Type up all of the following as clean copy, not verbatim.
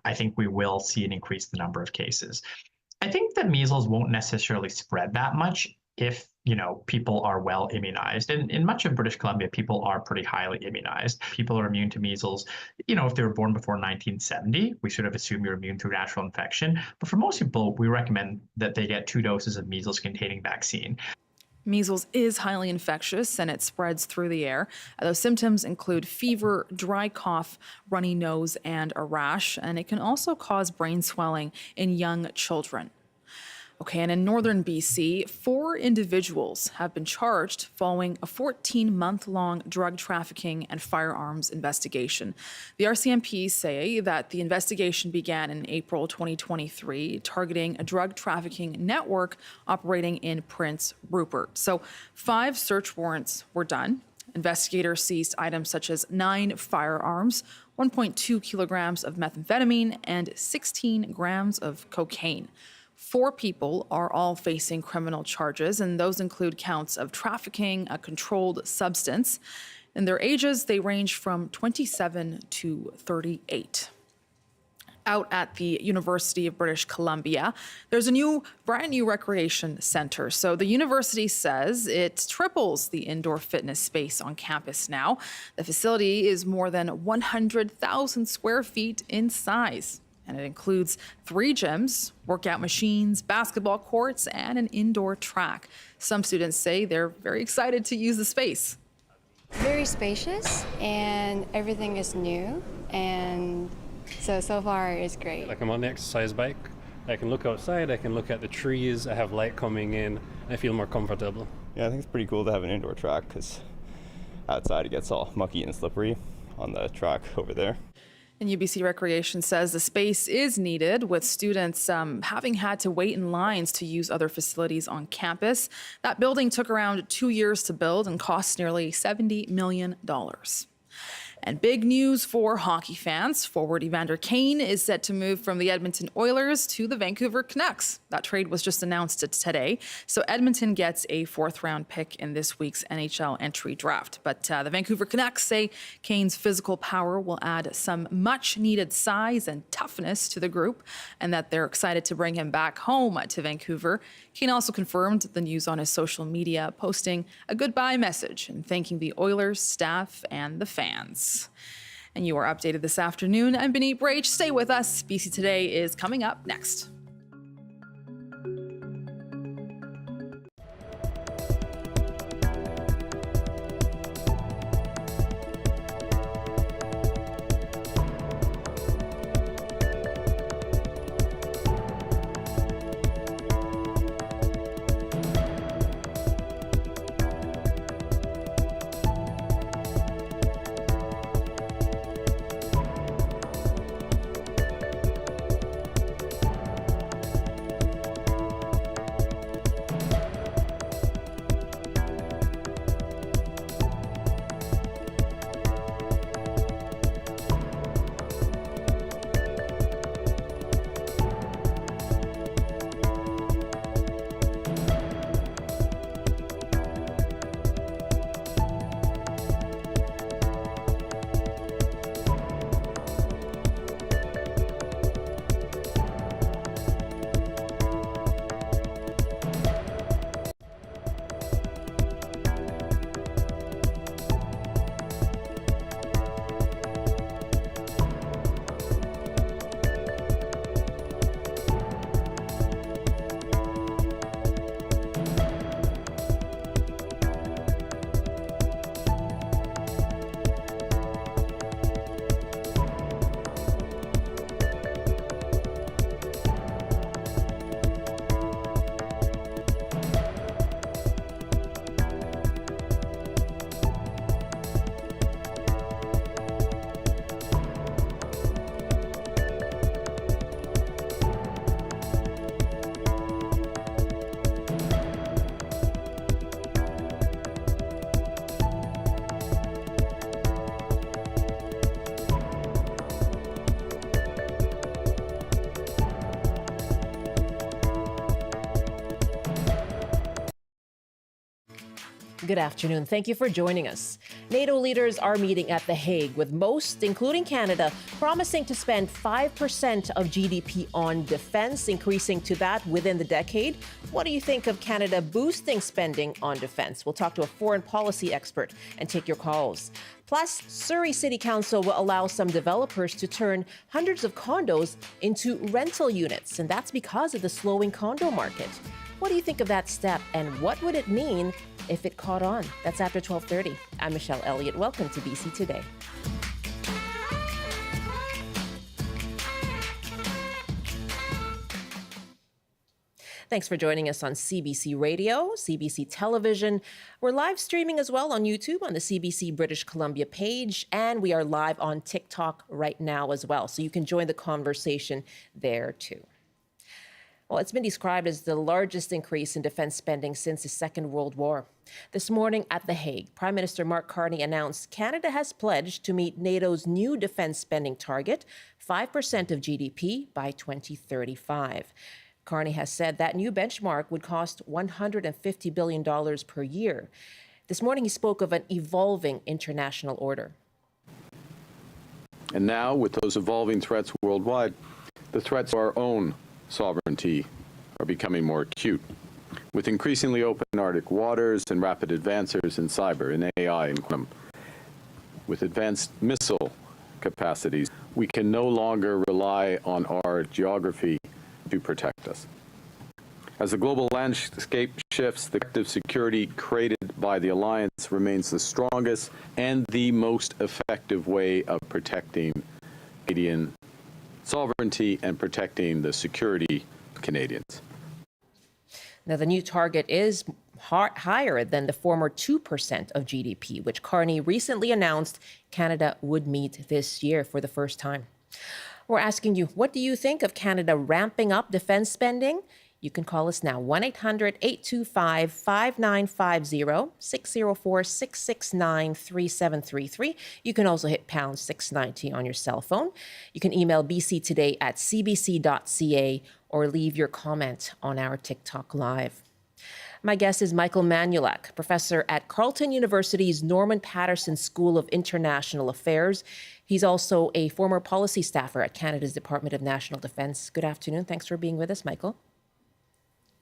I think we will see an increase in the number of cases. I think that measles won't necessarily spread that much if, people are well immunized. And in much of British Columbia, people are pretty highly immunized. People are immune to measles. If they were born before 1970, we sort of assume you're immune through natural infection. But for most people, we recommend that they get 2 doses of measles-containing vaccine. Measles is highly infectious and it spreads through the air. Those symptoms include fever, dry cough, runny nose, and a rash. And it can also cause brain swelling in young children. Okay, and in northern BC, 4 individuals have been charged following a 14-month-long drug trafficking and firearms investigation. The RCMP say that the investigation began in April 2023, targeting a drug trafficking network operating in Prince Rupert. So 5 search warrants were done. Investigators seized items such as 9 firearms, 1.2 kilograms of methamphetamine, and 16 grams of cocaine. 4 people are all facing criminal charges, and those include counts of trafficking a controlled substance. In their ages, they range from 27 to 38. Out at the University of British Columbia, there's a brand new recreation center. So the university says it triples the indoor fitness space on campus now. The facility is more than 100,000 square feet in size. And it includes 3 gyms, workout machines, basketball courts, and an indoor track. Some students say they're very excited to use the space. Very spacious, and everything is new, and so far it's great. Like I'm on the exercise bike, I can look outside, I can look at the trees, I have light coming in, I feel more comfortable. Yeah, I think it's pretty cool to have an indoor track because outside it gets all mucky and slippery on the track over there. And UBC Recreation says the space is needed, with students having had to wait in lines to use other facilities on campus. That building took around 2 years to build and cost nearly $70 million. And big news for hockey fans. Forward Evander Kane is set to move from the Edmonton Oilers to the Vancouver Canucks. That trade was just announced today. So Edmonton gets a 4th-round pick in this week's NHL entry draft. But the Vancouver Canucks say Kane's physical power will add some much-needed size and toughness to the group, and that they're excited to bring him back home to Vancouver. Kane also confirmed the news on his social media, posting a goodbye message and thanking the Oilers, staff, and the fans. And you are updated this afternoon. I'm Beneat Brach. Stay with us. BC Today is coming up next. Good afternoon. Thank you for joining us. NATO leaders are meeting at The Hague, with most, including Canada, promising to spend 5% of GDP on defense, increasing to that within the decade. What do you think of Canada boosting spending on defense? We'll talk to a foreign policy expert and take your calls. Plus, Surrey City Council will allow some developers to turn hundreds of condos into rental units, and that's because of the slowing condo market. What do you think of that step, and what would it mean if it caught on? That's after 12:30. I'm Michelle Elliott. Welcome to BC Today. Thanks for joining us on CBC Radio, CBC Television. We're live streaming as well on YouTube on the CBC British Columbia page, and we are live on TikTok right now as well, so you can join the conversation there too. Well, it's been described as the largest increase in defense spending since the Second World War. This morning at The Hague, Prime Minister Mark Carney announced Canada has pledged to meet NATO's new defense spending target, 5% of GDP by 2035. Carney has said that new benchmark would cost $150 billion per year. This morning, he spoke of an evolving international order. And now, with those evolving threats worldwide, the threats to our own sovereignty are becoming more acute. With increasingly open Arctic waters and rapid advances in cyber and AI and quantum, with advanced missile capacities, we can no longer rely on our geography to protect us. As the global landscape shifts, the collective security created by the alliance remains the strongest and the most effective way of protecting Canadian sovereignty and protecting the security of Canadians. Now, the new target is higher than the former 2% of GDP, which Carney recently announced Canada would meet this year for the first time. We're asking you, what do you think of Canada ramping up defense spending? You can call us now, 1-800-825-5950, 604-669-3733. You can also hit pound 690 on your cell phone. You can email bctoday@cbc.ca or leave your comment on our TikTok Live. My guest is Michael Manulak, professor at Carleton University's Norman Paterson School of International Affairs. He's also a former policy staffer at Canada's Department of National Defence. Good afternoon. Thanks for being with us, Michael.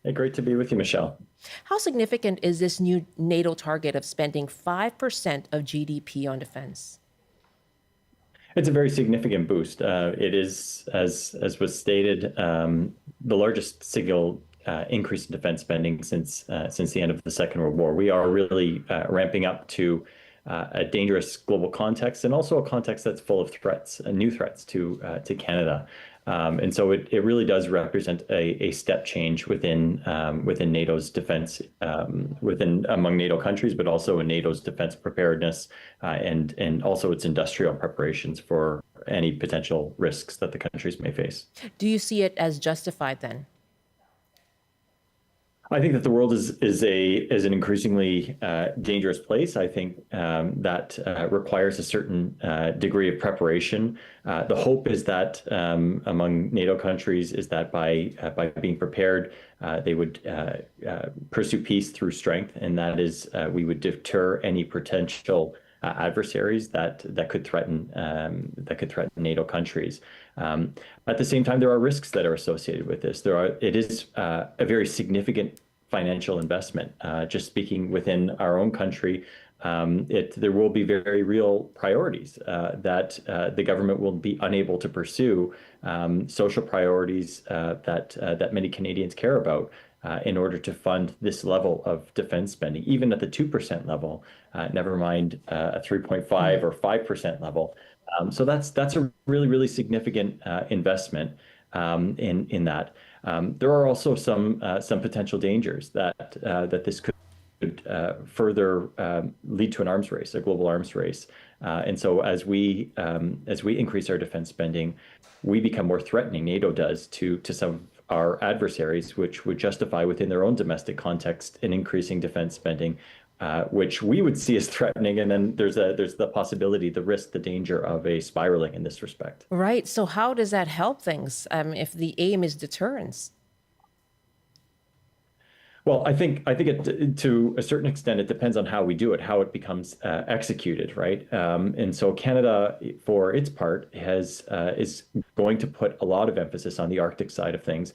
Hey, great to be with you, Michelle. How significant is this new NATO target of spending 5% of GDP on defense? It's a very significant boost. It is, as was stated, the largest single increase in defense spending since the end of the Second World War. We are really ramping up to a dangerous global context, and also a context that's full of threats, new threats to Canada. And so it really does represent a step change within NATO's defense, among NATO countries, but also in NATO's defense preparedness, and also its industrial preparations for any potential risks that the countries may face. Do you see it as justified then? I think that the world is an increasingly dangerous place. I think that requires a certain degree of preparation. The hope is that among NATO countries is that by being prepared, they would pursue peace through strength, and that is we would deter any potential adversaries that could threaten NATO countries. At the same time, there are risks that are associated with this. It is a very significant financial investment. Just speaking within our own country, there will be very real priorities that the government will be unable to pursue, social priorities that many Canadians care about. In order to fund this level of defense spending, even at the 2% level, never mind a 3.5 or 5% level. So that's a really, really significant investment in that. There are also some potential dangers that this could further lead to an arms race, a global arms race. And so as we increase our defense spending, we become more threatening. NATO does to some our adversaries, which would justify within their own domestic context an increasing defense spending, which we would see as threatening. And then there's the possibility, the risk, the danger of a spiraling in this respect. Right. So how does that help things if the aim is deterrence? Well, I think it, to a certain extent, it depends on how we do it, how it becomes executed, right? And so Canada, for its part, is going to put a lot of emphasis on the Arctic side of things.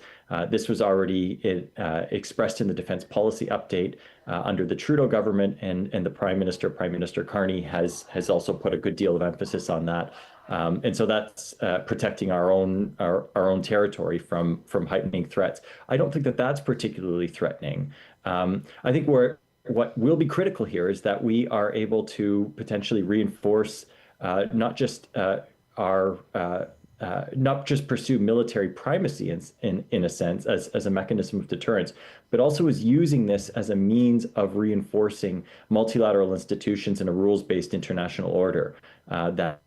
This was already expressed in the defense policy update under the Trudeau government, and the Prime Minister Carney has also put a good deal of emphasis on that. And so that's protecting our own territory from heightening threats. I don't think that that's particularly threatening. I think what will be critical here is that we are able to potentially reinforce not just not just pursue military primacy in a sense as a mechanism of deterrence, but also is using this as a means of reinforcing multilateral institutions and a rules-based international order that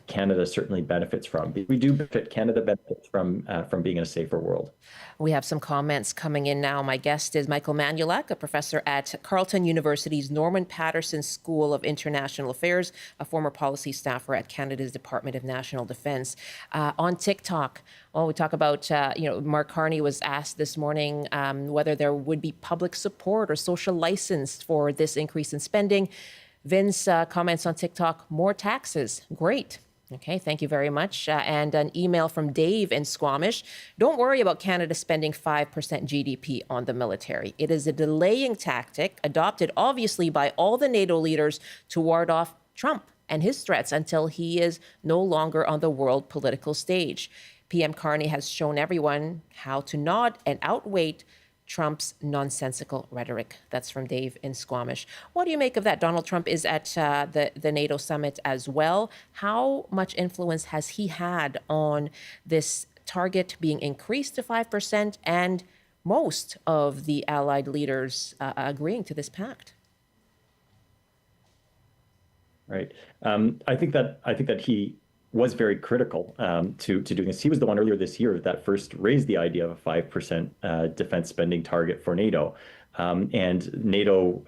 Canada certainly benefits from. We do benefit. Canada benefits from being in a safer world. We have some comments coming in now. My guest is Michael Manulak, a professor at Carleton University's Norman Paterson School of International Affairs, a former policy staffer at Canada's Department of National Defence. On TikTok, we talk about, Mark Carney was asked this morning whether there would be public support or social license for this increase in spending. Vince comments on TikTok, more taxes. Great. Okay, thank you very much. And an email from Dave in Squamish. Don't worry about Canada spending 5% GDP on the military. It is a delaying tactic adopted obviously by all the NATO leaders to ward off Trump and his threats until he is no longer on the world political stage. PM Carney has shown everyone how to nod and outweigh Trump's nonsensical rhetoric. That's from Dave in Squamish. What do you make of that? Donald Trump is at the NATO summit as well. How much influence has he had on this target being increased to 5% and most of the allied leaders agreeing to this pact? Right. I think that he was very critical to doing this. He was the one earlier this year that first raised the idea of a 5% defense spending target for NATO. And NATO,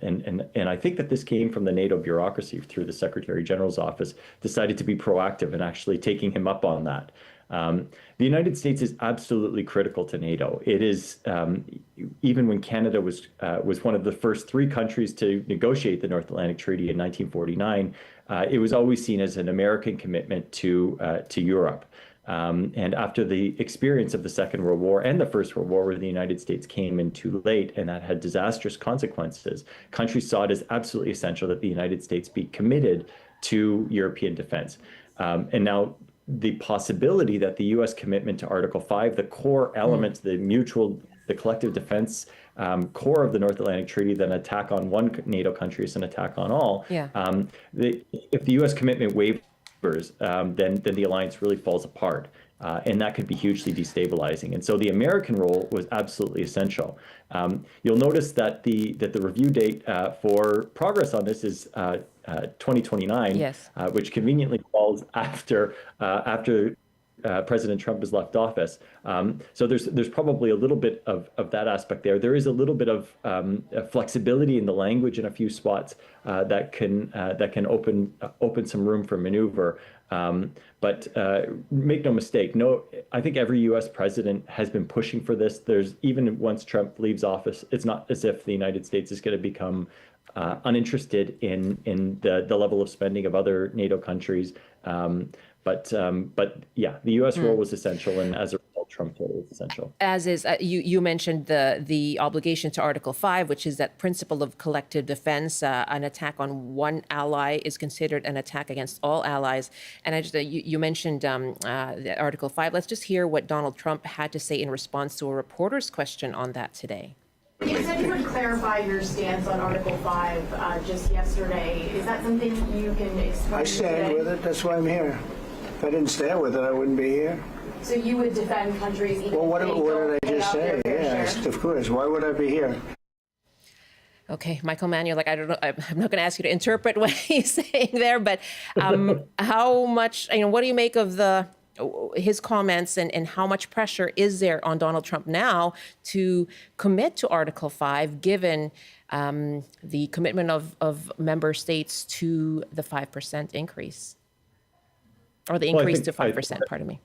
and I think that this came from the NATO bureaucracy through the Secretary General's office, decided to be proactive in actually taking him up on that. The United States is absolutely critical to NATO. It is, even when Canada was one of the first 3 countries to negotiate the North Atlantic Treaty in 1949, it was always seen as an American commitment to Europe. And after the experience of the Second World War and the First World War, where the United States came in too late and that had disastrous consequences, countries saw it as absolutely essential that the United States be committed to European defense. And now the possibility that the U.S. commitment to Article 5, the core element, the collective defense core of the North Atlantic Treaty, then attack on one NATO country is an attack on all. Yeah. If the U.S. commitment wavers, then the alliance really falls apart. And that could be hugely destabilizing. And so the American role was absolutely essential. You'll notice that the review date for progress on this is 2029, yes. Which conveniently falls after President Trump has left office. So there's probably a little bit of that aspect there. There is a little bit of flexibility in the language in a few spots that can open some room for maneuver. But make no mistake, I think every U.S. president has been pushing for this. Even once Trump leaves office, it's not as if the United States is going to become uninterested in the level of spending of other NATO countries. But yeah, the U.S. role was essential, and as a result, Trump role was essential. As is, you mentioned the obligation to Article 5, which is that principle of collective defense. An attack on one ally is considered an attack against all allies. And you mentioned Article 5. Let's just hear what Donald Trump had to say in response to a reporter's question on that today. You said you would clarify your stance on Article 5 just yesterday. Is that something you can explain? I stand with it. That's why I'm here. If I didn't stand with it, I wouldn't be here. So you would defend countries even what if they did don't I just say? Yes, of course. Why would I be here? Okay, Michael Manulak, I don't know. I'm not going to ask you to interpret what he's saying there, but how much? What do you make of his comments, and how much pressure is there on Donald Trump now to commit to Article 5, given the commitment of member states to the 5% increase, or the increase to 5%, pardon me?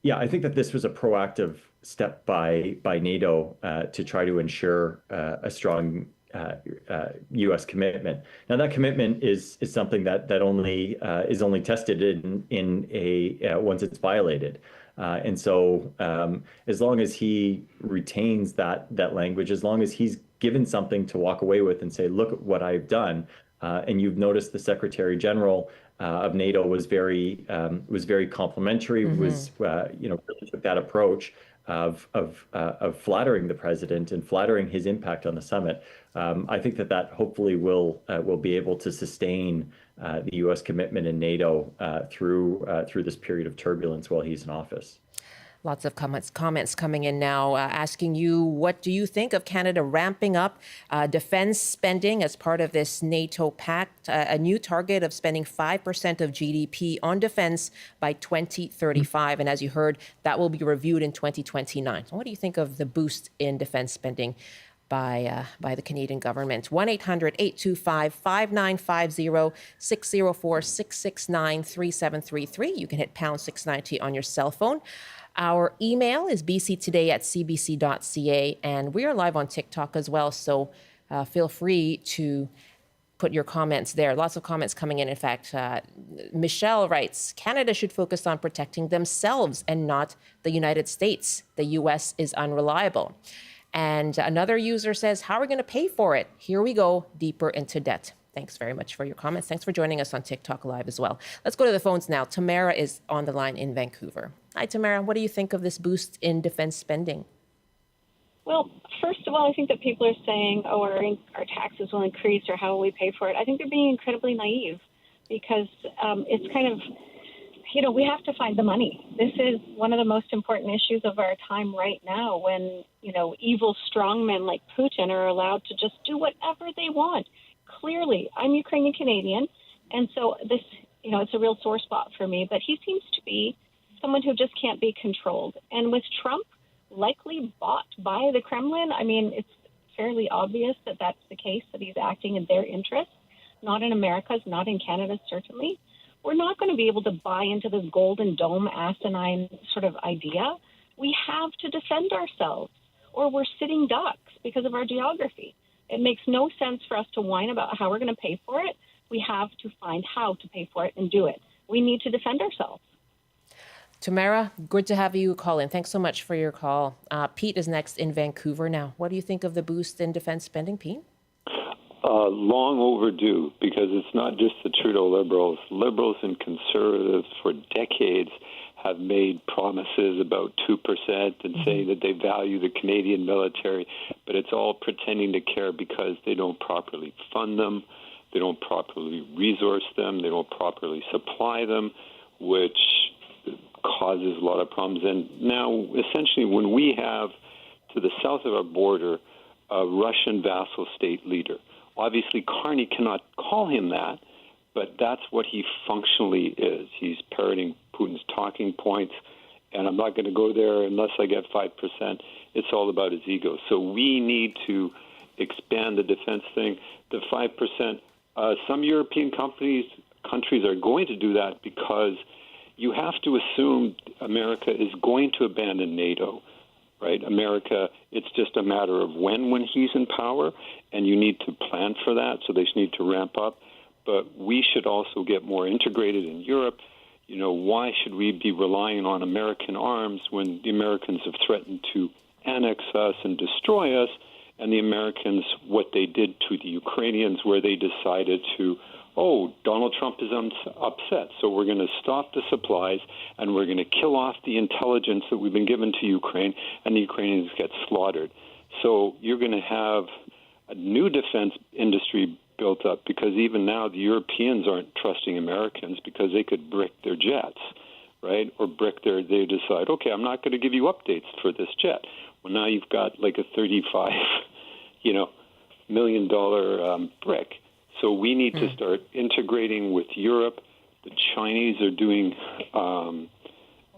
Yeah, I think that this was a proactive step by NATO to try to ensure a strong U.S. commitment. Now, that commitment is something that only is only tested in a once it's violated. And so, as long as he retains that language, as long as he's given something to walk away with and say, "Look at what I've done," and you've noticed the Secretary General of NATO was very complimentary, was really took that approach of flattering the president and flattering his impact on the summit. I think that hopefully will be able to sustain the U.S. commitment in NATO through this period of turbulence while he's in office. Lots of comments coming in now asking you, what do you think of Canada ramping up defense spending as part of this NATO pact, a new target of spending 5% of GDP on defense by 2035. And as you heard, that will be reviewed in 2029. So what do you think of the boost in defense spending by the Canadian government? 1-800-825-5950, 604-669-3733. You can hit pound 690 on your cell phone. Our email is bctoday@cbc.ca, and we are live on TikTok as well, so feel free to put your comments there. Lots of comments coming in. In fact, Michelle writes, Canada should focus on protecting themselves and not the United States. The U.S. is unreliable. And another user says, how are we going to pay for it? Here we go, deeper into debt. Thanks very much for your comments. Thanks for joining us on TikTok Live as well. Let's go to the phones now. Tamara is on the line in Vancouver. Hi, Tamara. What do you think of this boost in defense spending? Well, first of all, I think that people are saying, oh, our taxes will increase or how will we pay for it? I think they're being incredibly naive because it's kind of, we have to find the money. This is one of the most important issues of our time right now when, evil strongmen like Putin are allowed to just do whatever they want. Clearly, I'm Ukrainian Canadian, and so this, it's a real sore spot for me, but he seems to be someone who just can't be controlled. And with Trump likely bought by the Kremlin, I mean, it's fairly obvious that that's the case, that he's acting in their interests, not in America's, not in Canada's, certainly. We're not going to be able to buy into this golden dome asinine sort of idea. We have to defend ourselves, or we're sitting ducks because of our geography. It makes no sense for us to whine about how we're going to pay for it. We have to find how to pay for it and do it. We need to defend ourselves. Tamara, good to have you call in. Thanks so much for your call. Pete is next in Vancouver now. What do you think of the boost in defense spending, Pete? Long overdue, because it's not just the Trudeau Liberals. Liberals and Conservatives for decades have made promises about 2% and saying that they value the Canadian military, but it's all pretending to care because they don't properly fund them, they don't properly resource them, they don't properly supply them, which causes a lot of problems. And now, essentially, when we have to the south of our border a Russian vassal state leader, obviously Carney cannot call him that, but that's what he functionally is. He's parroting Putin's talking points, and I'm not going to go there unless I get 5%. It's all about his ego. So we need to expand the defense thing. The 5%, some European countries are going to do that because you have to assume America is going to abandon NATO, right? America, it's just a matter of when he's in power, and you need to plan for that, so they need to ramp up. But we should also get more integrated in Europe. Why should we be relying on American arms when the Americans have threatened to annex us and destroy us, and the Americans, what they did to the Ukrainians, where they decided to, Donald Trump is upset, so we're going to stop the supplies, and we're going to kill off the intelligence that we've been given to Ukraine, and the Ukrainians get slaughtered. So you're going to have a new defense industry built up, because even now the Europeans aren't trusting Americans because they could brick their jets, right? Or they decide, okay, I'm not going to give you updates for this jet. Well, now you've got like a $35, million brick. So we need to start integrating with Europe. The Chinese are doing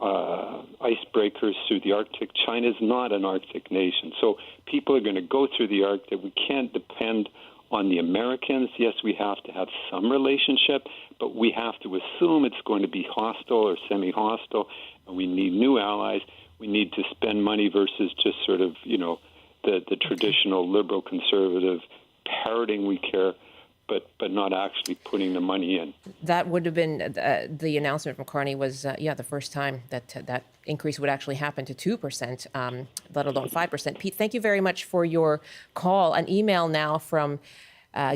icebreakers through the Arctic. China's not an Arctic nation. So people are going to go through the Arctic. We can't depend On the Americans, yes, we have to have some relationship, but we have to assume it's going to be hostile or semi-hostile, and we need new allies. We need to spend money versus just sort of, the traditional liberal conservative parroting we care, but not actually putting the money in. That would have been the announcement from Carney was, the first time that increase would actually happen to 2%, let alone 5%. Pete, thank you very much for your call. An email now from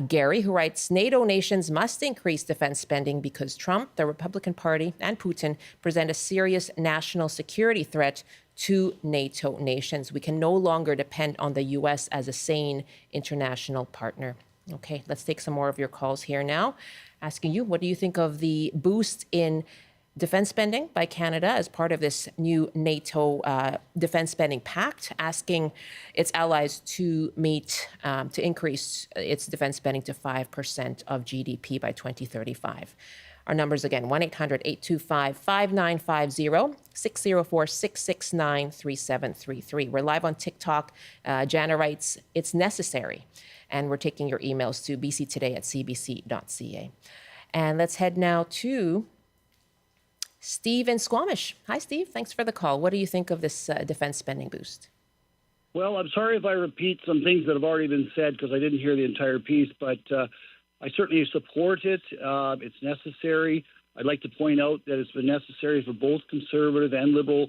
Gary, who writes, NATO nations must increase defense spending because Trump, the Republican Party, and Putin present a serious national security threat to NATO nations. We can no longer depend on the U.S. as a sane international partner. Okay, let's take some more of your calls here now. Asking you, what do you think of the boost in defense spending by Canada as part of this new NATO defense spending pact, asking its allies to increase its defense spending to 5% of GDP by 2035. Our numbers again, 1-800-825-5950, 604-669-3733. We're live on TikTok. Jana writes, it's necessary. And we're taking your emails to bctoday@cbc.ca. And let's head now to Steve in Squamish. Hi, Steve. Thanks for the call. What do you think of this defense spending boost? Well, I'm sorry if I repeat some things that have already been said because I didn't hear the entire piece, but I certainly support it. It's necessary. I'd like to point out that it's been necessary for both conservative and liberal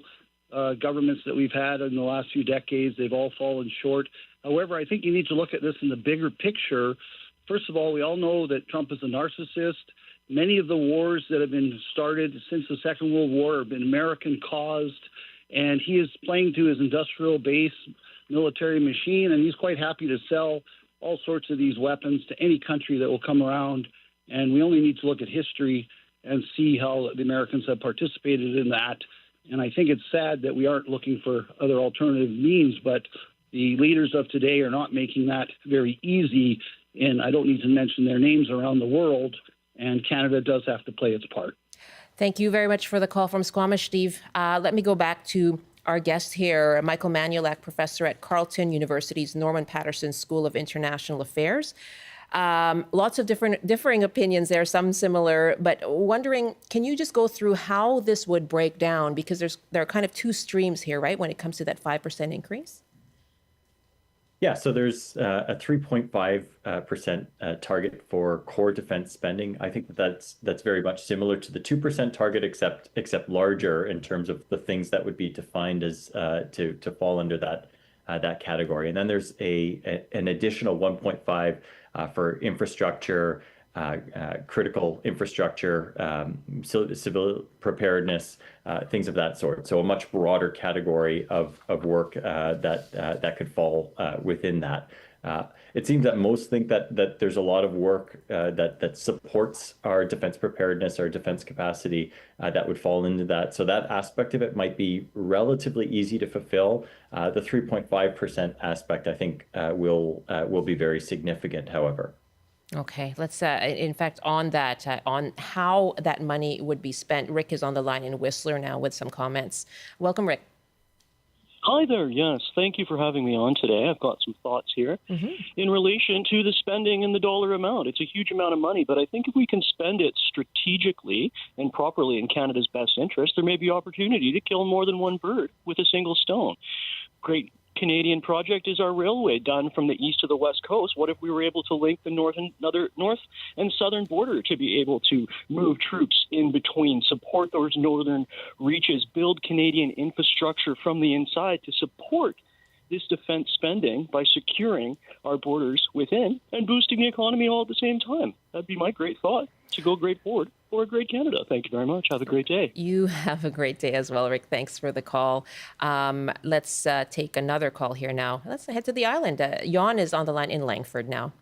governments that we've had in the last few decades. They've all fallen short. However, I think you need to look at this in the bigger picture. First of all, we all know that Trump is a narcissist. Many of the wars that have been started since the Second World War have been American-caused, and he is playing to his industrial base military machine, and he's quite happy to sell all sorts of these weapons to any country that will come around. And we only need to look at history and see how the Americans have participated in that. And I think it's sad that we aren't looking for other alternative means, but the leaders of today are not making that very easy. And I don't need to mention their names around the world. And Canada does have to play its part. Thank you very much for the call from Squamish, Steve. Let me go back to our guest here, Michael Manulak, professor at Carleton University's Norman Paterson School of International Affairs. Lots of differing opinions there, some similar, but wondering, can you just go through how this would break down? Because there are kind of two streams here, right, when it comes to that 5% increase? Yeah, so there's a 3.5% target for core defense spending. I think that's very much similar to the 2% target, except larger in terms of the things that would be defined as to fall under that category. And then there's an additional 1.5 for infrastructure, critical infrastructure, civil preparedness, things of that sort. So a much broader category of work that could fall within that. It seems that most think that there's a lot of work that supports our defense preparedness, our defense capacity that would fall into that. So that aspect of it might be relatively easy to fulfill. The 3.5% aspect, I think, will be very significant, however. Okay, let's, in fact, on that, on how that money would be spent, Rick is on the line in Whistler now with some comments. Welcome, Rick. Hi there. Yes, thank you for having me on today. I've got some thoughts here in relation to the spending and the dollar amount. It's a huge amount of money, but I think if we can spend it strategically and properly in Canada's best interest, there may be opportunity to kill more than one bird with a single stone. Great Canadian project is our railway done from the east to the west coast. What if we were able to link the north and southern border to be able to move troops in between, support those northern reaches, build Canadian infrastructure from the inside to support this defense spending by securing our borders within and boosting the economy all at the same time? That'd be my great thought to go great forward for a great Canada. Thank you very much. Have a great day. You have a great day as well, Rick. Thanks for the call. Let's take another call here now. Let's head to the island. Jan is on the line in Langford now.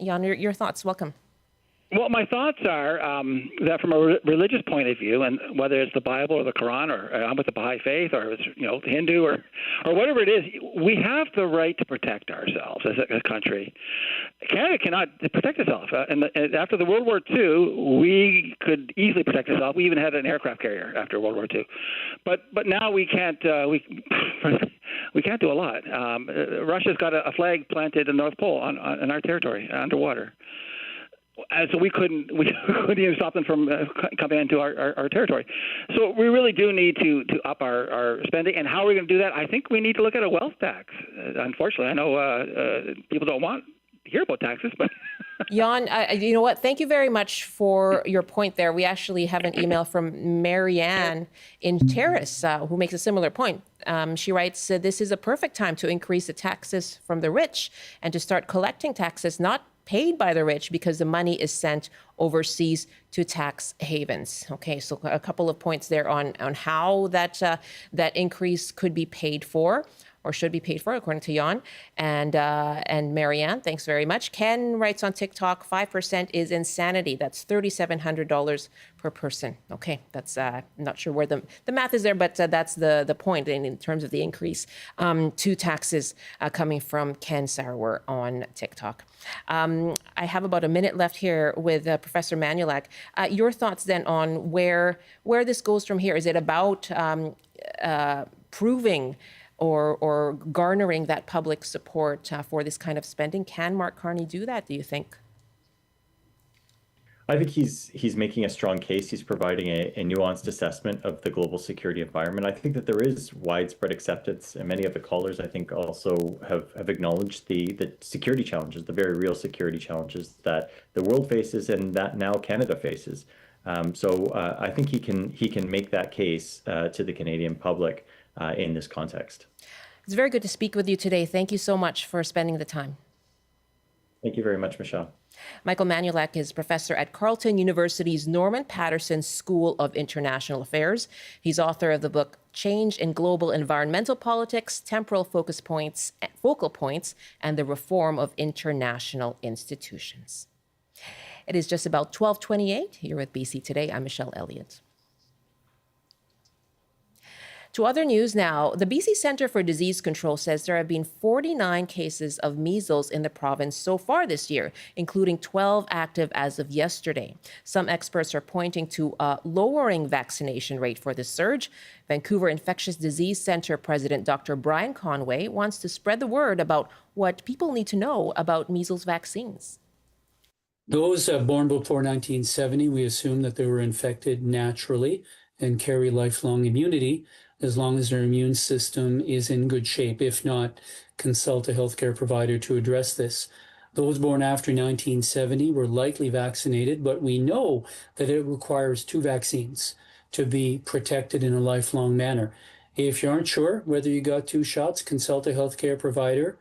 Jan, your thoughts. Welcome. Well, my thoughts are that from a religious point of view, and whether it's the Bible or the Quran, or I'm with the Baha'i faith, or it's Hindu, or whatever it is, we have the right to protect ourselves as a country. Canada cannot protect itself. And after the World War II, we could easily protect ourselves. We even had an aircraft carrier after World War II. But now we can't. we can't do a lot. Russia's got a flag planted in the North Pole on our territory, underwater. So we couldn't even stop them from coming into our territory. So we really do need to up our spending. And how are we going to do that? I think we need to look at a wealth tax. Unfortunately, I know people don't want to hear about taxes, but Jan, you know what? Thank you very much for your point there. We actually have an email from Marianne in Terrace who makes a similar point. She writes, this is a perfect time to increase the taxes from the rich and to start collecting taxes not paid by the rich because the money is sent overseas to tax havens. Okay, so a couple of points there on how that increase could be paid for or should be paid for, according to Jan and Marianne. Thanks very much. Ken writes on TikTok, 5% is insanity. That's $3,700 per person. Okay, that's not sure where the math is there, but that's the point in terms of the increase to taxes coming from Ken Sarwer on TikTok. I have about a minute left here with Professor Manulak. Your thoughts then on where this goes from here. Is it about proving or garnering that public support for this kind of spending? Can Mark Carney do that, do you think? I think he's making a strong case. He's providing a nuanced assessment of the global security environment. I think that there is widespread acceptance, and many of the callers, I think, also have acknowledged the security challenges, the very real security challenges that the world faces and that now Canada faces. So I think he can make that case to the Canadian public in this context. It's very good to speak with you today. Thank you so much for spending the time. Thank you very much, Michelle. Michael Manulak is professor at Carleton University's Norman Paterson School of International Affairs. He's author of the book Change in Global Environmental Politics, Temporal Focal Points, and the Reform of International Institutions. It is just about 12:28 here with BC Today. I'm Michelle Elliott. To other news now, the BC Centre for Disease Control says there have been 49 cases of measles in the province so far this year, including 12 active as of yesterday. Some experts are pointing to a lowering vaccination rate for this surge. Vancouver Infectious Disease Centre President Dr. Brian Conway wants to spread the word about what people need to know about measles vaccines. Those born before 1970, we assume that they were infected naturally and carry lifelong immunity, as long as their immune system is in good shape. If not, consult a healthcare provider to address this. Those born after 1970 were likely vaccinated, but we know that it requires 2 vaccines to be protected in a lifelong manner. If you aren't sure whether you got 2 shots, consult a healthcare provider.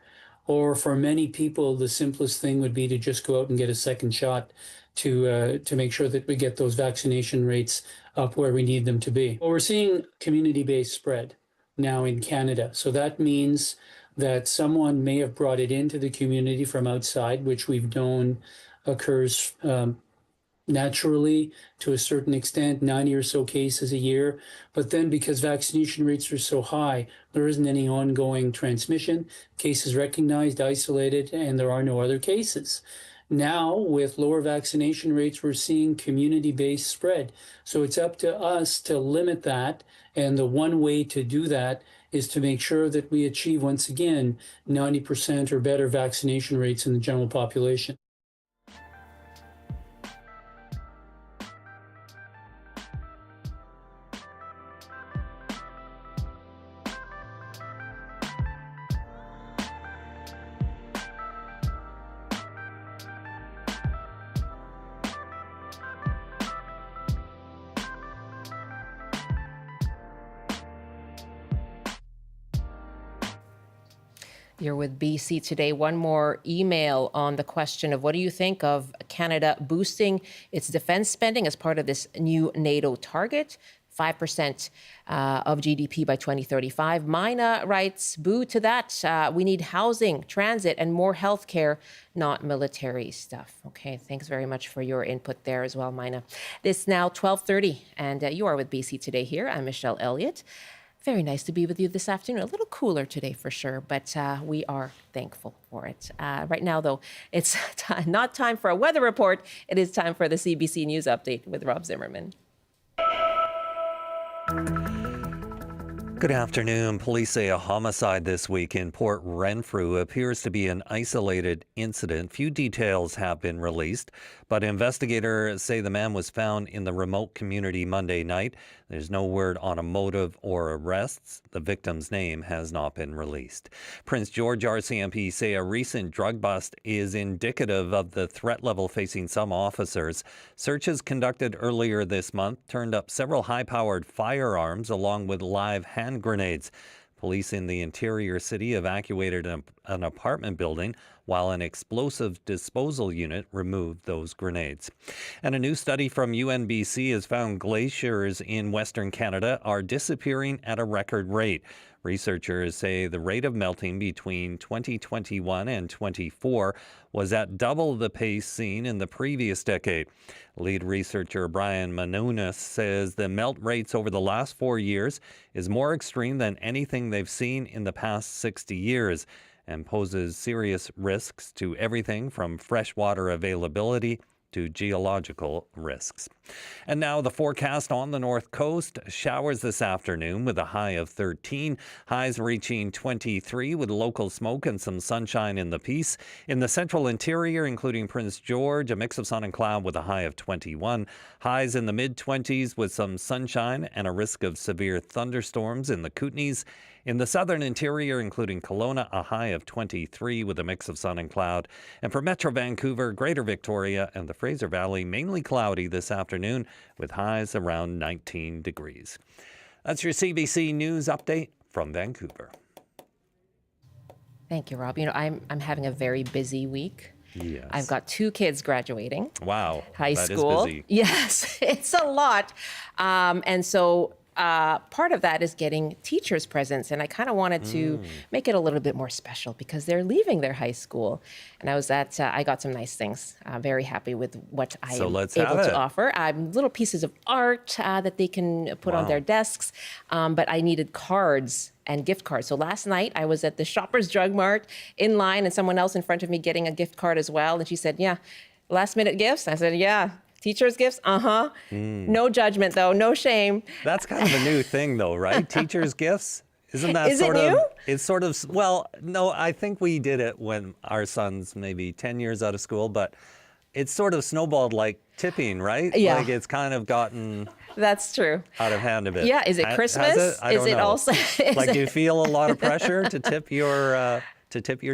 Or for many people, the simplest thing would be to just go out and get a second shot to make sure that we get those vaccination rates up where we need them to be. Well, we're seeing community-based spread now in Canada. So that means that someone may have brought it into the community from outside, which we've known occurs naturally to a certain extent, 90 or so cases a year. But then because vaccination rates are so high, there isn't any ongoing transmission, cases recognized, isolated, and there are no other cases. Now, with lower vaccination rates, we're seeing community-based spread. So it's up to us to limit that. And the one way to do that is to make sure that we achieve, once again, 90% or better vaccination rates in the general population. You're with BC Today. One more email on the question of what do you think of Canada boosting its defense spending as part of this new NATO target, 5% of GDP by 2035. Mina writes, boo to that. We need housing, transit, and more healthcare, not military stuff. Okay, thanks very much for your input there as well, Mina. It's now 12:30, and you are with BC Today here. I'm Michelle Elliott. Very nice to be with you this afternoon. A little cooler today for sure, but we are thankful for it. Right now, though, it's not time for a weather report. It is time for the CBC News Update with Rob Zimmerman. Good afternoon. Police say a homicide this week in Port Renfrew appears to be an isolated incident. Few details have been released, but investigators say the man was found in the remote community Monday night. There's no word on a motive or arrests. The victim's name has not been released. Prince George RCMP say a recent drug bust is indicative of the threat level facing some officers. Searches conducted earlier this month turned up several high-powered firearms along with live hand grenades. Police in the interior city evacuated an apartment building while an explosive disposal unit removed those grenades. And a new study from UNBC has found glaciers in Western Canada are disappearing at a record rate. Researchers say the rate of melting between 2021 and 24 was at double the pace seen in the previous decade. Lead researcher Michael Manulak says the melt rates over the last 4 years is more extreme than anything they've seen in the past 60 years and poses serious risks to everything from freshwater availability to geological risks. And now the forecast on the north coast. Showers this afternoon with a high of 13. Highs reaching 23 with local smoke and some sunshine in the Peace. In the central interior, including Prince George, a mix of sun and cloud with a high of 21. Highs in the mid-20s with some sunshine and a risk of severe thunderstorms in the Kootenays. In the southern interior, including Kelowna, a high of 23 with a mix of sun and cloud. And for Metro Vancouver, Greater Victoria, and the Fraser Valley, mainly cloudy this afternoon with highs around 19 degrees. That's your CBC News update from Vancouver. Thank you, Rob. You know, I'm having a very busy week. Yes. I've got 2 kids graduating. Wow. High that school. Is busy. Yes, it's a lot. And so part of that is getting teachers' presents. And I kind of wanted to make it a little bit more special because they're leaving their high school. And I got some nice things. Very happy with what I am able to offer. Little pieces of art that they can put on their desks. But I needed cards and gift cards. So last night I was at the Shoppers Drug Mart in line and someone else in front of me getting a gift card as well. And she said, yeah, last minute gifts. I said, yeah. Teachers' gifts? No judgment, though. No shame. That's kind of a new thing, though, right? Teachers' gifts? Isn't that Is it new? It's sort of, well, no, I think we did it when our son's maybe 10 years out of school, but it's sort of snowballed like tipping, right? Yeah. Like it's kind of gotten That's true. out of hand a bit. Yeah. Is it Christmas? Has it? I don't know. Also? Like, do you feel a lot of pressure to tip your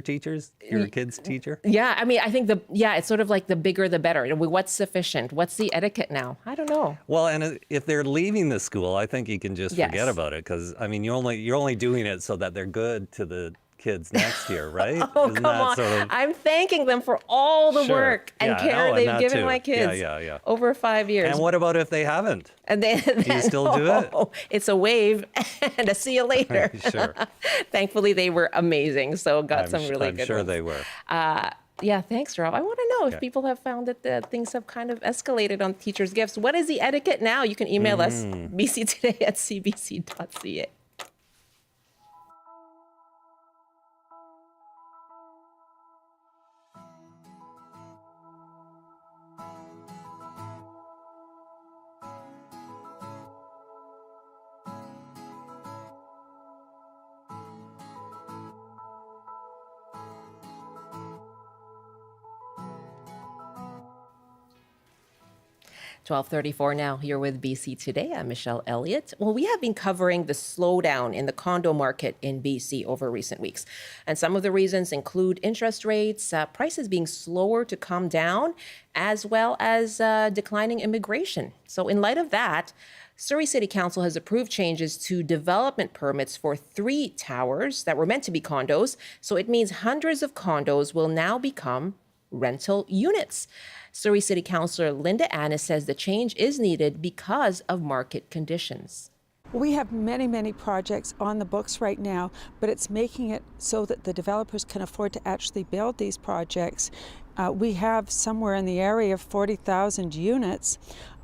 teachers, your kid's teacher? Yeah, I mean, I think it's sort of like the bigger the better. What's sufficient? What's the etiquette now? I don't know. Well, and if they're leaving the school, I think you can just forget about it because I mean, you're only doing it so that they're good to the kids next year, right? Oh, come on. I'm thanking them for all the work and care they've given my kids over 5 years. And what about if they haven't? And do you still do it? It's a wave and a see you later. Sure. Thankfully, they were amazing. So got some really good I'm sure ones. they were. Yeah, thanks, Rob. I want to know if people have found that things have kind of escalated on teachers' gifts. What is the etiquette now? You can email us, bctoday@cbc.ca. 12:34 now, here with BC Today. I'm Michelle Elliott. Well, we have been covering the slowdown in the condo market in BC over recent weeks. And some of the reasons include interest rates, prices being slower to come down, as well as declining immigration. So in light of that, Surrey City Council has approved changes to development permits for 3 towers that were meant to be condos. So it means hundreds of condos will now become rental units. Surrey City Councillor Linda Annis says the change is needed because of market conditions. We have many, many projects on the books right now, but it's making it so that the developers can afford to actually build these projects. We have somewhere in the area of 40,000 units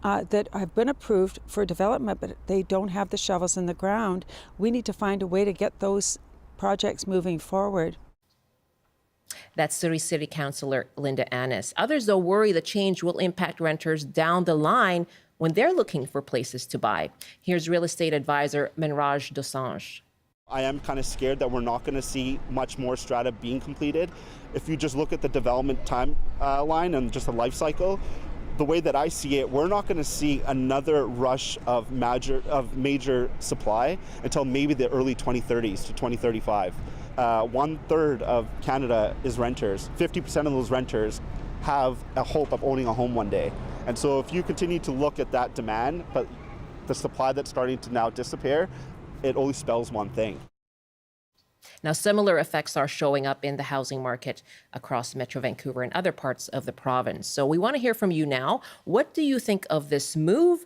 that have been approved for development, but they don't have the shovels in the ground. We need to find a way to get those projects moving forward. That's Surrey City Councillor Linda Annis. Others, though, worry the change will impact renters down the line when they're looking for places to buy. Here's real estate advisor Menraj Dosange. I am kind of scared that we're not going to see much more strata being completed. If you just look at the development timeline and just the life cycle, the way that I see it, we're not going to see another rush of major supply until maybe the early 2030s to 2035. 1/3 of Canada is renters. 50% of those renters have a hope of owning a home one day. And so if you continue to look at that demand, but the supply that's starting to now disappear, it only spells one thing. Now, similar effects are showing up in the housing market across Metro Vancouver and other parts of the province. So we want to hear from you now. What do you think of this move,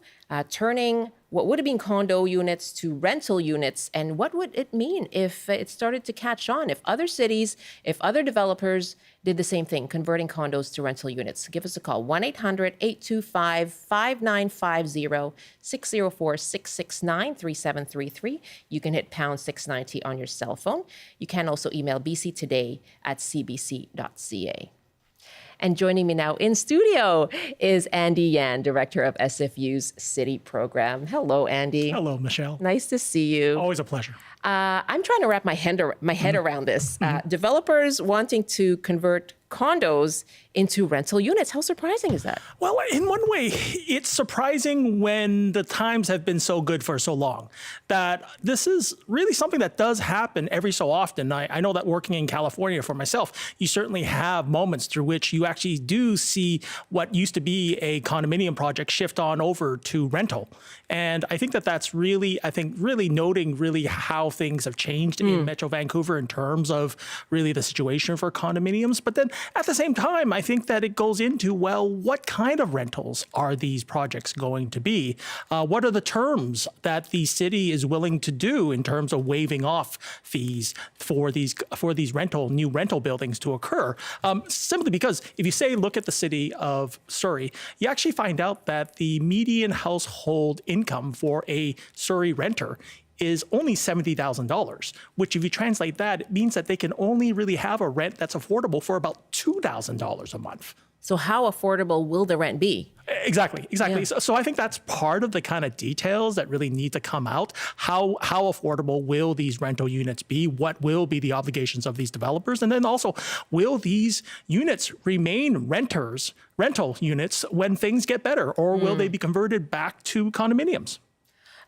turning what would have been condo units to rental units? And what would it mean if it started to catch on, if other cities, if other developers did the same thing, converting condos to rental units? Give us a call, 1-800-825-5950, 604-669-3733. You can hit pound 690 on your cell phone. You can also email bctoday@cbc.ca. And joining me now in studio is Andy Yan, Director of SFU's City Program. Hello, Andy. Hello, Michelle. Nice to see you. Always a pleasure. I'm trying to wrap my head around this. Developers wanting to convert condos into rental units. How surprising is that? Well, in one way, it's surprising when the times have been so good for so long that this is really something that does happen every so often. I know that working in California for myself, you certainly have moments through which you actually do see what used to be a condominium project shift on over to rental. And I think that that's really, really noting really how things have changed in Metro Vancouver in terms of really the situation for condominiums. But then at the same time, I think that it goes into, well, what kind of rentals are these projects going to be? What are the terms that the city is willing to do in terms of waiving off fees for these new rental buildings to occur? Simply because if you say, look at the city of Surrey, you actually find out that the median household income for a Surrey renter is only $70,000, which if you translate that, it means that they can only really have a rent that's affordable for about $2,000 a month. So how affordable will the rent be? Exactly. Yeah. So I think that's part of the kind of details that really need to come out. How affordable will these rental units be? What will be the obligations of these developers? And then also, will these units remain rental units when things get better, or will they be converted back to condominiums?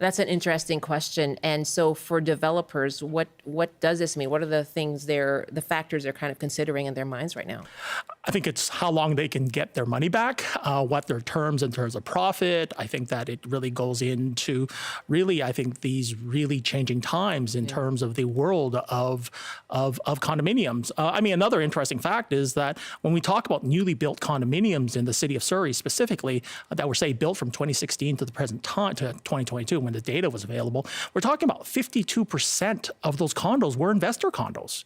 That's an interesting question. And so for developers, what does this mean? What are the factors they're kind of considering in their minds right now? I think it's how long they can get their money back, what their terms in terms of profit. I think that it really goes into these really changing times in terms of the world of condominiums. Another interesting fact is that when we talk about newly built condominiums in the city of Surrey specifically, that were say built from 2016 to the present time to 2022, when the data was available, we're talking about 52% of those condos were investor condos.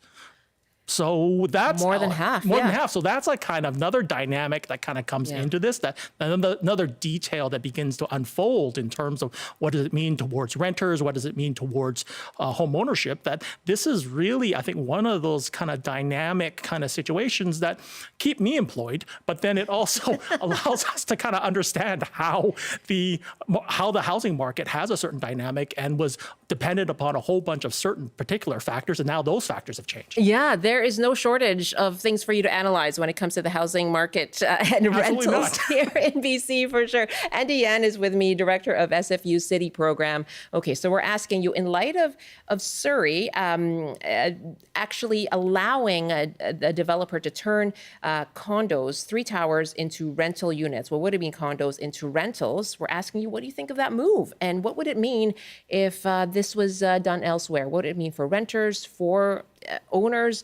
So that's more than half. More than half. So that's like kind of another dynamic that kind of comes into this, that another detail that begins to unfold in terms of what does it mean towards renters, what does it mean towards home ownership. That this is really, I think, one of those kind of dynamic kind of situations that keep me employed, but then it also allows us to kind of understand how the housing market has a certain dynamic and was dependent upon a whole bunch of certain particular factors, and now those factors have changed. Yeah, there is no shortage of things for you to analyze when it comes to the housing market and rentals here in BC, for sure. Andy Yan is with me, Director of SFU City Program. Okay, so we're asking you, in light of Surrey actually allowing a developer to turn condos, 3 towers, into rental units, what would it mean condos into rentals? We're asking you, what do you think of that move? And what would it mean if this was done elsewhere? What would it mean for renters, for owners?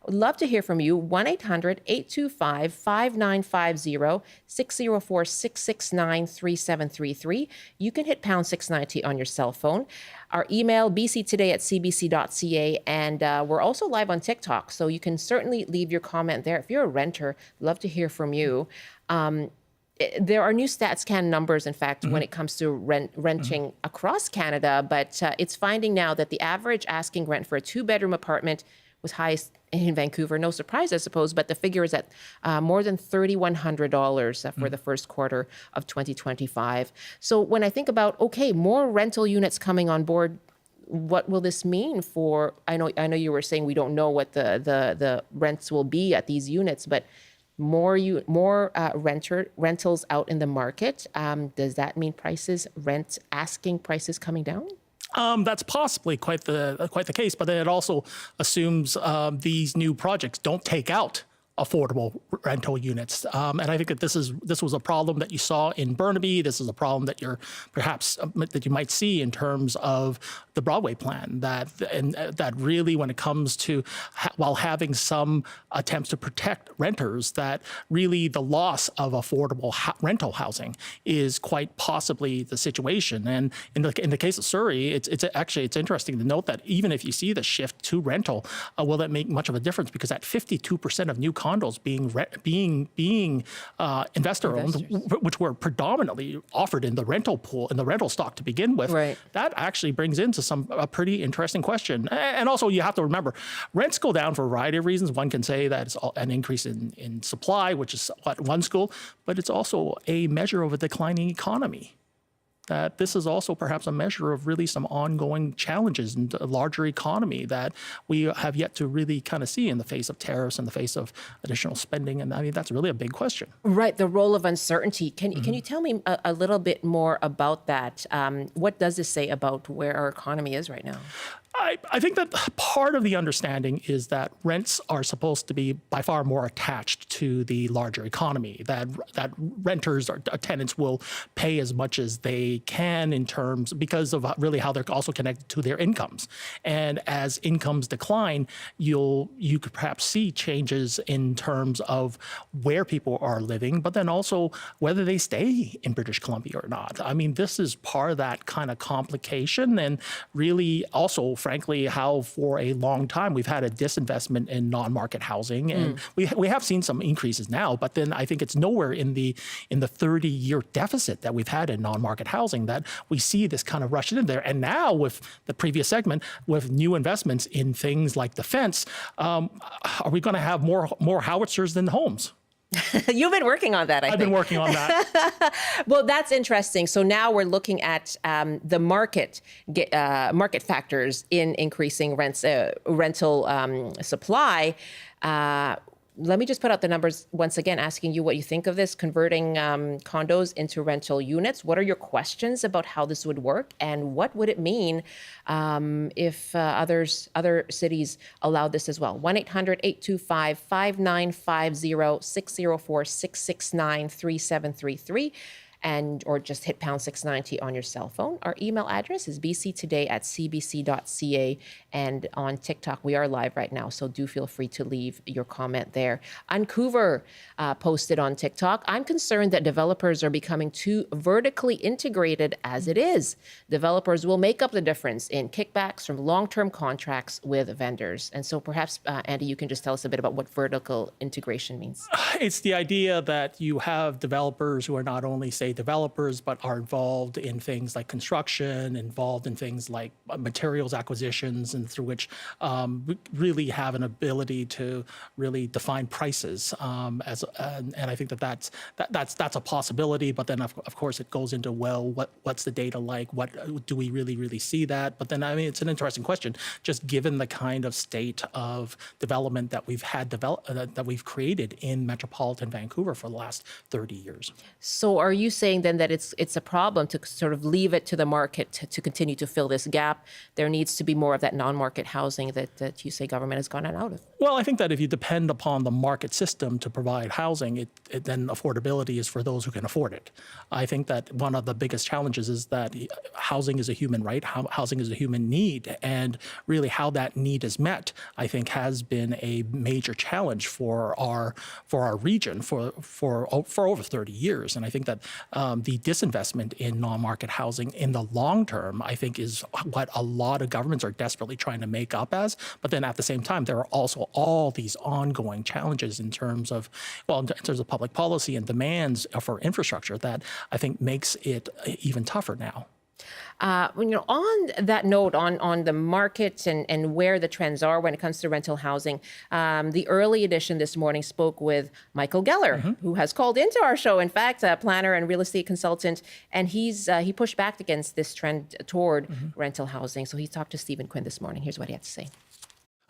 I'd love to hear from you. 1-800-825-5950, 604-669-3733. You can hit pound 690 on your cell phone. Our email, bctoday@cbc.ca, and we're also live on TikTok, so you can certainly leave your comment there. If you're a renter, love to hear from you. There are new StatsCan numbers, in fact, when it comes to renting across Canada, but it's finding now that the average asking rent for a 2-bedroom apartment was highest in Vancouver. No surprise, I suppose, but the figure is at more than $3,100 for the first quarter of 2025. So when I think about, okay, more rental units coming on board, what will this mean for, I know you were saying we don't know what the rents will be at these units, but more rentals out in the market. Does that mean asking prices coming down? That's possibly quite the case, but then it also assumes these new projects don't take out affordable rental units. And I think that this was a problem that you saw in Burnaby. This is a problem that that you might see in terms of the Broadway plan, that really when it comes to, while having some attempts to protect renters, that really the loss of affordable rental housing is quite possibly the situation. And in the case of Surrey, it's interesting to note that even if you see the shift to rental, will that make much of a difference? Because at 52% of new condos being investor owned, which were predominantly offered in the rental pool, in the rental stock to begin with, right, that actually brings into a pretty interesting question. And also you have to remember, rents go down for a variety of reasons. One can say that it's an increase in supply, which is at one school, but it's also a measure of a declining economy. That this is also perhaps a measure of really some ongoing challenges in the larger economy that we have yet to really kind of see in the face of tariffs, in the face of additional spending. And I mean, that's really a big question. Right, the role of uncertainty. Can you tell me a little bit more about that? What does this say about where our economy is right now? I think that part of the understanding is that rents are supposed to be by far more attached to the larger economy, that renters or tenants will pay as much as they can in terms, because of really how they're also connected to their incomes. And as incomes decline, you could perhaps see changes in terms of where people are living, but then also whether they stay in British Columbia or not. I mean, this is part of that kind of complication, and really also, frankly, how for a long time we've had a disinvestment in non-market housing, and we have seen some increases now, but then I think it's nowhere in the 30-year deficit that we've had in non-market housing that we see this kind of rush in there. And now with the previous segment, with new investments in things like defense, are we going to have more howitzers than homes? You've been working on that, I've been working on that. Well, that's interesting. So now we're looking at the market factors in increasing rental supply. Let me just put out the numbers once again, asking you what you think of this, converting condos into rental units. What are your questions about how this would work? And what would it mean if other cities allowed this as well? 1-800-825-5950, 604-669-3733. Or just hit pound 690 on your cell phone. Our email address is bctoday@cbc.ca, and on TikTok we are live right now, so do feel free to leave your comment there. Vancouver posted on TikTok, I'm concerned that developers are becoming too vertically integrated as it is. Developers will make up the difference in kickbacks from long-term contracts with vendors. And so perhaps, Andy, you can just tell us a bit about what vertical integration means. It's the idea that you have developers who are not only, say, developers, but are involved in things like construction, involved in things like materials acquisitions, and through which really have an ability to really define prices. And I think that's a possibility. But then of course it goes into, well, what's the data like? What do we really see that? But then I mean, it's an interesting question, just given the kind of state of development that we've had that we've created in metropolitan Vancouver for the last 30 years. So are you saying then that it's a problem to sort of leave it to the market to continue to fill this gap? There needs to be more of that non-market housing that you say government has gone out of. Well, I think that if you depend upon the market system to provide housing, then affordability is for those who can afford it. I think that one of the biggest challenges is that housing is a human right, housing is a human need, and really how that need is met, I think, has been a major challenge for our region for over 30 years. And I think that the disinvestment in non-market housing in the long term, I think, is what a lot of governments are desperately trying to make up as. But then at the same time, there are also all these ongoing challenges in terms of public policy and demands for infrastructure that I think makes it even tougher now. On that note, on the market and where the trends are when it comes to rental housing, the early edition this morning spoke with Michael Geller, who has called into our show, in fact, a planner and real estate consultant, and he pushed back against this trend toward rental housing. So he talked to Stephen Quinn this morning. Here's what he had to say.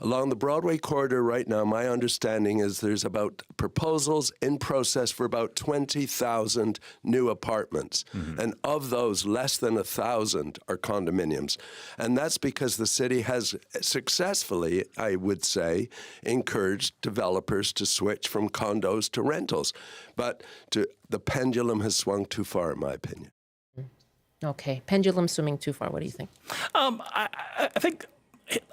Along the Broadway corridor right now, my understanding is there's about proposals in process for about 20,000 new apartments. And of those, less than 1,000 are condominiums. And that's because the city has successfully, I would say, encouraged developers to switch from condos to rentals. But the pendulum has swung too far, in my opinion. Okay. Pendulum swinging too far. What do you think?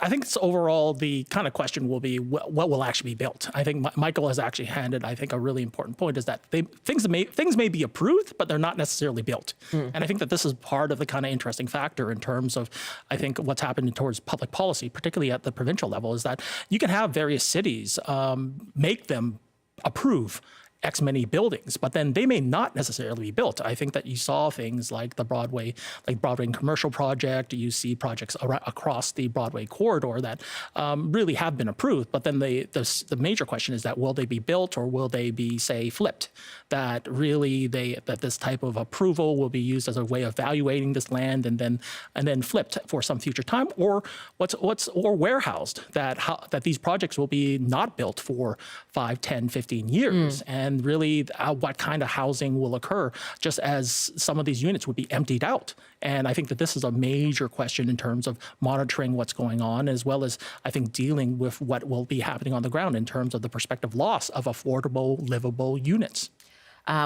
I think it's overall the kind of question will be what will actually be built. I think Michael has actually handed, I think, a really important point is that things may be approved, but they're not necessarily built. And I think that this is part of the kind of interesting factor in terms of, I think, what's happening towards public policy, particularly at the provincial level, is that you can have various cities make them approve X many buildings, but then they may not necessarily be built. I think that you saw things like the Broadway commercial project. You see projects across the Broadway corridor that really have been approved. But then the major question is that will they be built or will they be, say, flipped? That really that this type of approval will be used as a way of evaluating this land and then flipped for some future time, or warehoused that these projects will be not built for 5, 10, 15 years. And really what kind of housing will occur just as some of these units would be emptied out. And I think that this is a major question in terms of monitoring what's going on, as well as, I think, dealing with what will be happening on the ground in terms of the prospective loss of affordable, livable units.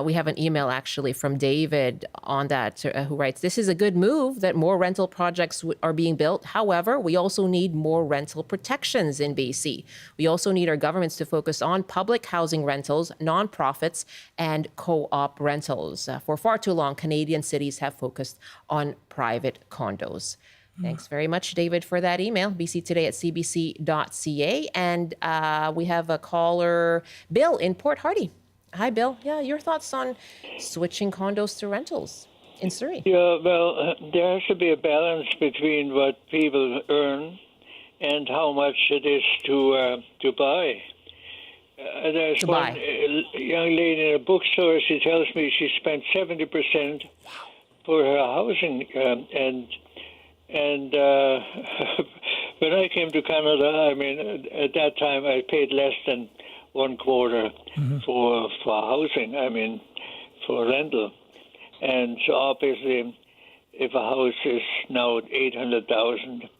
We have an email actually from David on that who writes, this is a good move that more rental projects are being built. However, we also need more rental protections in BC. We also need our governments to focus on public housing rentals, nonprofits, and co-op rentals. For far too long, Canadian cities have focused on private condos. Thanks very much, David, for that email. bctoday@cbc.ca. And we have a caller, Bill in Port Hardy. Hi, Bill. Yeah, your thoughts on switching condos to rentals in Surrey? Yeah, well, there has to be a balance between what people earn and how much it is to buy. There's one young lady in a bookstore. She tells me she spent 70% for her housing, and when I came to Canada, I mean, at that time I paid less than $1/4 for housing, I mean, for rental. And so obviously, if a house is now $800,000,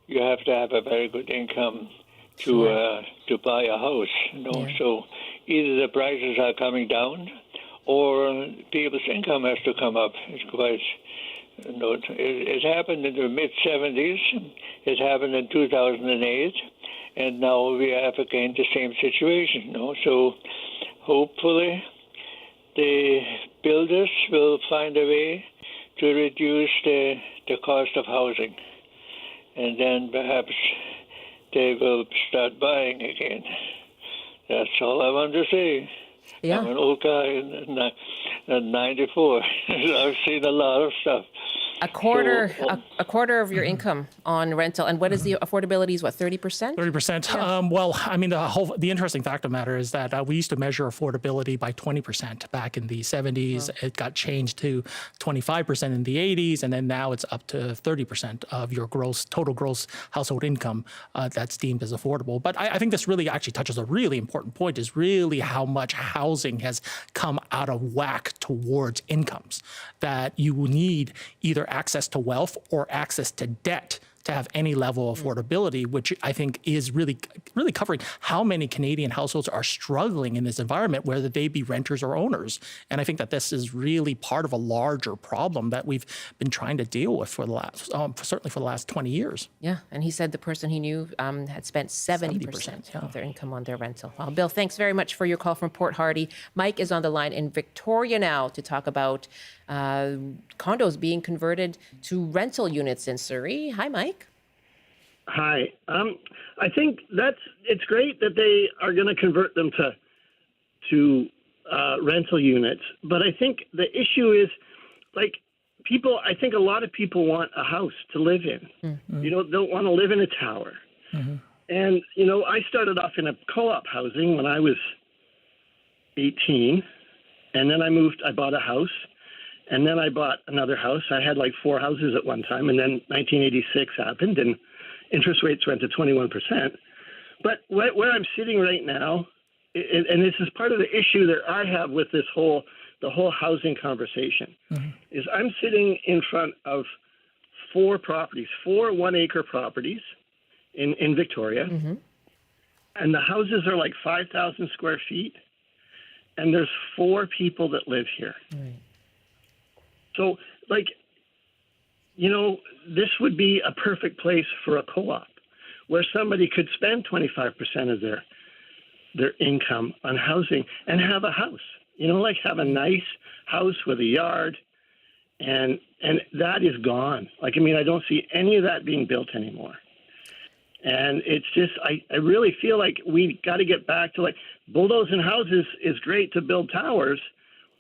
you have to have a very good income to buy a house. So either the prices are coming down, or people's income has to come up. It's quite. It happened in the mid-70s. It happened in 2008. And now we have again the same situation. So hopefully the builders will find a way to reduce the cost of housing. And then perhaps they will start buying again. That's all I want to say. Yeah. I'm an old guy at 94. I've seen a lot of stuff. A quarter of your income on rental, and what is the affordability? Is what 30%? 30%. Yeah. Well, I mean, the interesting fact of the matter is that we used to measure affordability by 20% back in the 70s. It got changed to 25% in the 80s, and then now it's up to 30% of your total gross household income that's deemed as affordable. But I think this really actually touches a really important point: is really how much housing has come out of whack towards incomes. That you need either access to wealth or access to debt to have any level of affordability, which I think is really covering how many Canadian households are struggling in this environment, whether they be renters or owners. And I think that this is really part of a larger problem that we've been trying to deal with for the last, certainly for the last 20 years. Yeah, and he said the person he knew had spent 70% of their income on their rental. Well, Bill, thanks very much for your call from Port Hardy. Mike is on the line in Victoria now to talk about condos being converted to rental units in Surrey. Hi, Mike. Hi. I think it's great that they are going to convert them to rental units, but I think the issue is, like, people, I think a lot of people want a house to live in. You don't want to live in a tower. And, I started off in a co-op housing when I was 18. And then I bought a house. And then I bought another house. I had like 4 houses at one time. And then 1986 happened and interest rates went to 21%. But where I'm sitting right now, and this is part of the issue that I have with the whole housing conversation, is I'm sitting in front of 4 properties, 4 1-acre properties in Victoria. And the houses are like 5,000 square feet. And there's 4 people that live here. So, this would be a perfect place for a co-op where somebody could spend 25% of their income on housing and have a house, have a nice house with a yard. And that is gone. I don't see any of that being built anymore. And it's just, I really feel like we got to get back to bulldozing houses is great to build towers,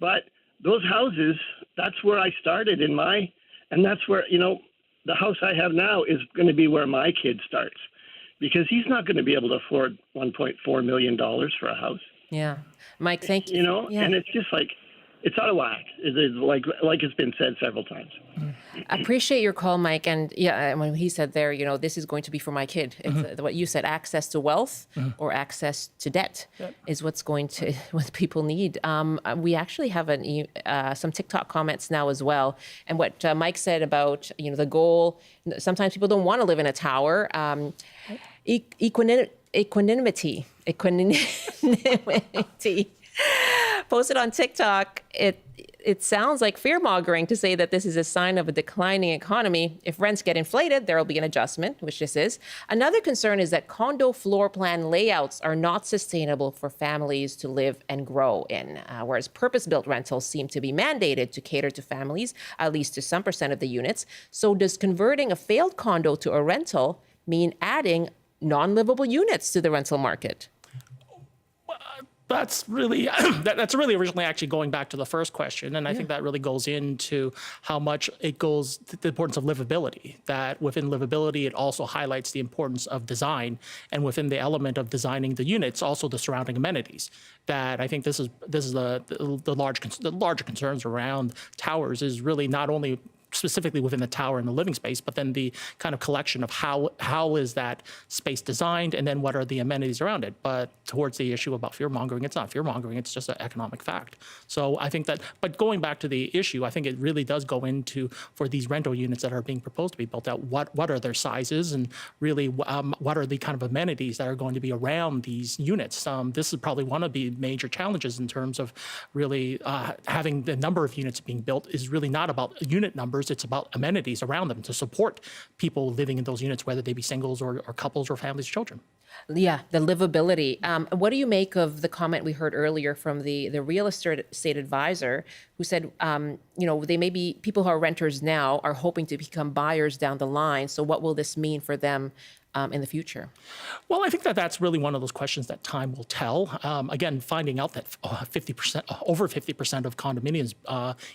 but those houses, that's where I started and that's where, the house I have now is going to be where my kid starts because he's not going to be able to afford $1.4 million for a house. Yeah. Mike, thank you. And it's just it's out of whack, like it's been said several times. I appreciate your call, Mike. And when he said there, this is going to be for my kid. It's what you said, access to wealth or access to debt is what people need. We actually have some TikTok comments now as well. And what Mike said about, the goal, sometimes people don't want to live in a tower. Equanimity. Posted on TikTok, it sounds like fear-mongering to say that this is a sign of a declining economy. If rents get inflated, there will be an adjustment, which this is. Another concern is that condo floor plan layouts are not sustainable for families to live and grow in, whereas purpose-built rentals seem to be mandated to cater to families, at least to some percent of the units. So does converting a failed condo to a rental mean adding non-livable units to the rental market? That's really originally actually going back to the first question. And I think that really goes into how much it goes to the importance of livability, that within livability, it also highlights the importance of design. And within the element of designing the units, also the surrounding amenities. That I think this is the larger concerns around towers is really not only specifically within the tower and the living space, but then the kind of collection of how is that space designed and then what are the amenities around it. But towards the issue about fear-mongering, it's not fear-mongering, it's just an economic fact. So I think that, but going back to the issue, I think it really does go into, for these rental units that are being proposed to be built out, what are their sizes and really what are the kind of amenities that are going to be around these units. This is probably one of the major challenges in terms of really having the number of units being built is really not about unit numbers. It's about amenities around them to support people living in those units, whether they be singles or couples or families, children. Yeah, the livability. What do you make of the comment we heard earlier from the real estate advisor who said, they may be people who are renters now are hoping to become buyers down the line. So what will this mean for them in the future? Well, I think that's really one of those questions that time will tell. Again, finding out that over 50% of condominiums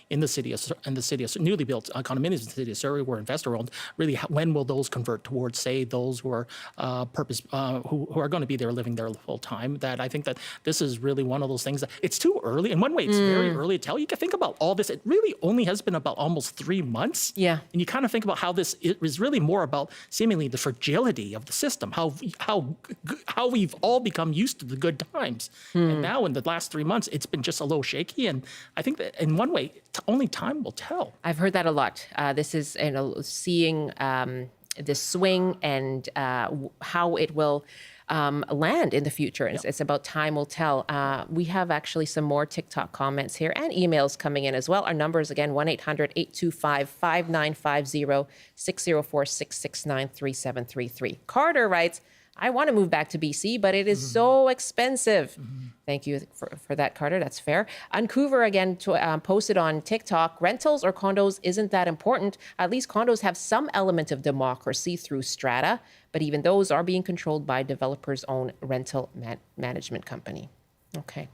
in the city of newly built condominiums in the city of Surrey were investor-owned. Really, when will those convert towards, say, those who are who are going to be there living there full time? That I think that this is really one of those things that it's too early. In one way, it's very early to tell. You can think about all this. It really only has been about almost 3 months. Yeah, and you kind of think about how it was really more about seemingly the fragility of the system, how we've all become used to the good times. And now in the last 3 months, it's been just a little shaky. And I think that in one way, only time will tell. I've heard that a lot. This is seeing this swing and how it will land in the future. It's about time will tell. We have actually some more TikTok comments here and emails coming in as well. Our number is again 1-800-825-5950, 604-669-3733. Carter writes, I want to move back to BC, but it is so expensive. Thank you for that, Carter. That's fair. Vancouver, again, posted on TikTok, rentals or condos isn't that important. At least condos have some element of democracy through strata, but even those are being controlled by developers' own rental management company. Okay.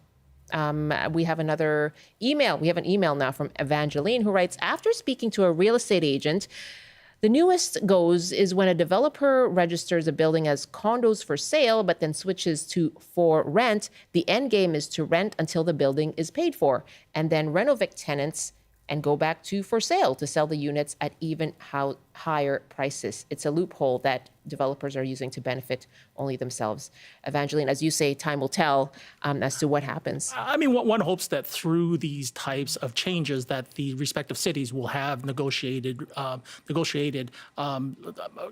We have another email. We have an email now from Evangeline who writes, after speaking to a real estate agent, the newest goes is when a developer registers a building as condos for sale, but then switches to for rent. The end game is to rent until the building is paid for, and then renovate tenants and go back to for sale to sell the units at even higher prices. It's a loophole that developers are using to benefit only themselves. Evangeline, as you say, time will tell as to what happens. I mean, one hopes that through these types of changes that the respective cities will have negotiated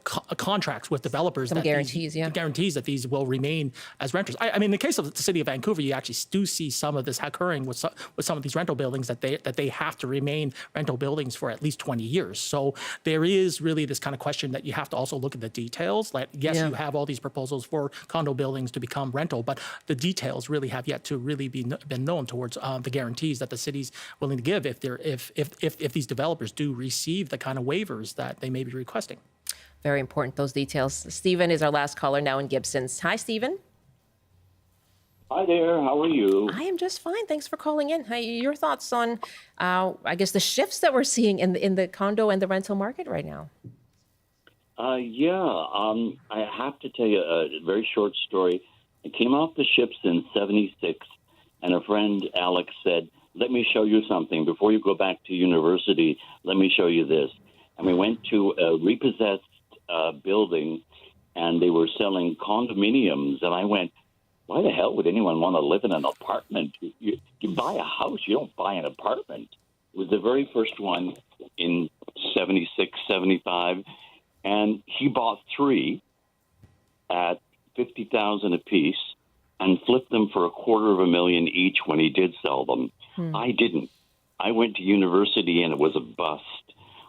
contracts with developers. Some guarantees, guarantees that these will remain as renters. I mean, in the case of the city of Vancouver, you actually do see some of this occurring with some of these rental buildings that they have to remain rental buildings for at least 20 years. So there is really this kind of question that you have to also look at the details. Like, yes, you have all these proposals for condo buildings to become rental, but the details really have yet to really been known towards the guarantees that the city's willing to give if these developers do receive the kind of waivers that they may be requesting. Very important, those details. Stephen is our last caller now in Gibsons. Hi, Stephen. Hi there. How are you? I am just fine. Thanks for calling in. Hi, your thoughts on, I guess, the shifts that we're seeing in the condo and the rental market right now? I have to tell you a very short story. I came off the ships in '76, and a friend, Alex, said, let me show you something. Before you go back to university, let me show you this. And we went to a repossessed building, and they were selling condominiums. And I went, why the hell would anyone want to live in an apartment? You buy a house, you don't buy an apartment. It was the very first one in '76, '75. And he bought 3 at $50,000 a piece and flipped them for $250,000 each when he did sell them. I didn't. I went to university and it was a bust.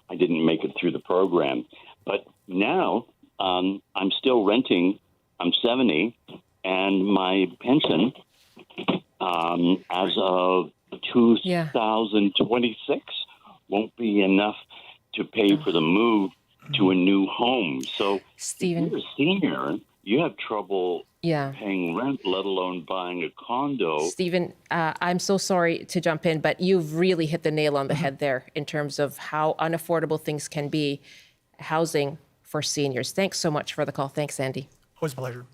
I didn't make it through the program. But now I'm still renting. I'm 70, and my pension as of 2026 won't be enough to pay for the move to a new home. So Stephen, if you're a senior, you have trouble paying rent, let alone buying a condo. Stephen, I'm so sorry to jump in, but you've really hit the nail on the head there in terms of how unaffordable things can be, housing for seniors. Thanks so much for the call. Thanks, Andy. Always a pleasure.